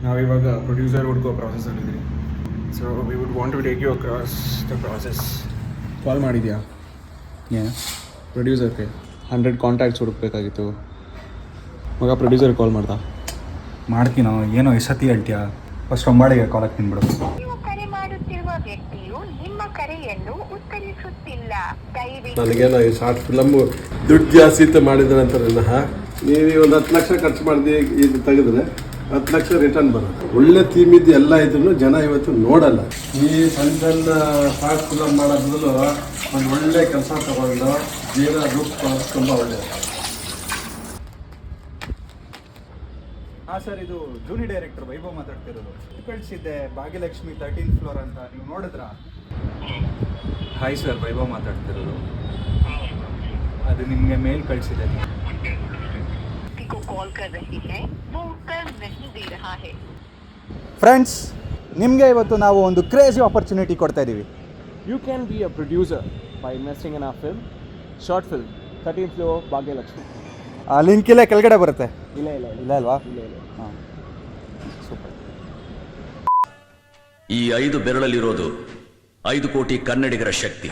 ನಾವಿವಾಗ ಪ್ರೊಡ್ಯೂಸರ್ ಹುಡ್ಕೋ ಪ್ರಾಸೆಸ್ಸಲ್ಲಿದ್ದೀವಿ. So we would want to take you across the process. Call ಮಾಡಿದ್ಯಾ ಪ್ರೊಡ್ಯೂಸರ್ಗೆ? 100 ಕಾಂಟ್ಯಾಕ್ಟ್ಸ್ ಹುಡುಕ್ಬೇಕಾಗಿತ್ತು. ಮಗ ಪ್ರೊಡ್ಯೂಸರ್ ಕಾಲ್ ಮಾಡ್ತೀನೋ ಏನೋ ಎಸತಿ ಹೇಳ್ತೀಯಾ? ಫಸ್ಟ್ ಒಂಬಾಳಿಗೆ ಕಾಲ್ ಹಾಕ್ತೀನಿ ಬಿಡು. ನೀವು ಕರೆ ಮಾಡುತ್ತಿರುವ ವ್ಯಕ್ತಿಯು ನಿಮ್ಮ ಕರೆಯನ್ನು ಉತ್ತರಿಸುತ್ತಿಲ್ಲ. ದಯವಿಟ್ಟು ನನಗೇನೋ ಈ ಶಾರ್ಟ್ ಫಿಲಮ್ ದುಡ್ಡು ಜಾಸ್ತಿ ಇತ್ತು ಮಾಡಿದ್ರೆ ಅಂತ ನೀವು ಒಂದು 10 ಲಕ್ಷ ಖರ್ಚು ಮಾಡಿದೆ ಇದು ತೆಗೆದ್ರೆ 10 ಲಕ್ಷ ರಿಟರ್ನ್ ಬರೋದು. ಒಳ್ಳೆ ಥೀಮ್ ಇದ್ದು ಎಲ್ಲ ಇದ್ರು ಜನ ಇವತ್ತು ನೋಡಲ್ಲ. ಈ ಸಣ್ಣ ಸಣ್ಣ ಶಾರ್ಟ್ ಫಿಲಮ್ ಮಾಡೋ ಬದಲು ಒಂದು ಒಳ್ಳೆ ಕೆಲಸ ತಗೊಂಡು ಜೀವನ ರೂಪಿಸ್ಕೊಳ್ಳೋದು ತುಂಬ ಒಳ್ಳೆಯದು. ಹಾಂ ಸರ್, ಇದು ಜೂನಿ ಡೈರೆಕ್ಟರ್ ವೈಭವ್ ಮಾತಾಡ್ತಿರೋದು. ಕಳಿಸಿದ್ದೆ ಭಾಗ್ಯಲಕ್ಷ್ಮಿ 13th ಫ್ಲೋರ್ ಅಂತ, ನೀವು ನೋಡಿದ್ರಾ? ಹಾಯ್ ಸರ್, ವೈಭವ್ ಮಾತಾಡ್ತಿರೋದು. ಅದು ನಿಮಗೆ ಮೇಲ್ ಕಳಿಸಿದೆ. ಫ್ರೆಂಡ್ಸ್, ನಿಮಗೆ ಇವತ್ತು ನಾವು ಒಂದು ಕ್ರೇಜಿ ಆಪರ್ಚುನಿಟಿ ಕೊಡ್ತಾ ಇದ್ದೀವಿ. You can be a producer by investing in a film, short film, 13th floor Bhagyalakshmi. Link ಇಲ್ಲೇ ಕೆಳಗಡೆ ಬರುತ್ತೆ. ಇಲ್ಲ ಅಲ್ವಾ? ಹಾಂ, ಸೂಪರ್. ಈ 5 ಬೆರಳಲ್ಲಿರೋದು 5 ಕೋಟಿ ಕನ್ನಡಿಗರ ಶಕ್ತಿ.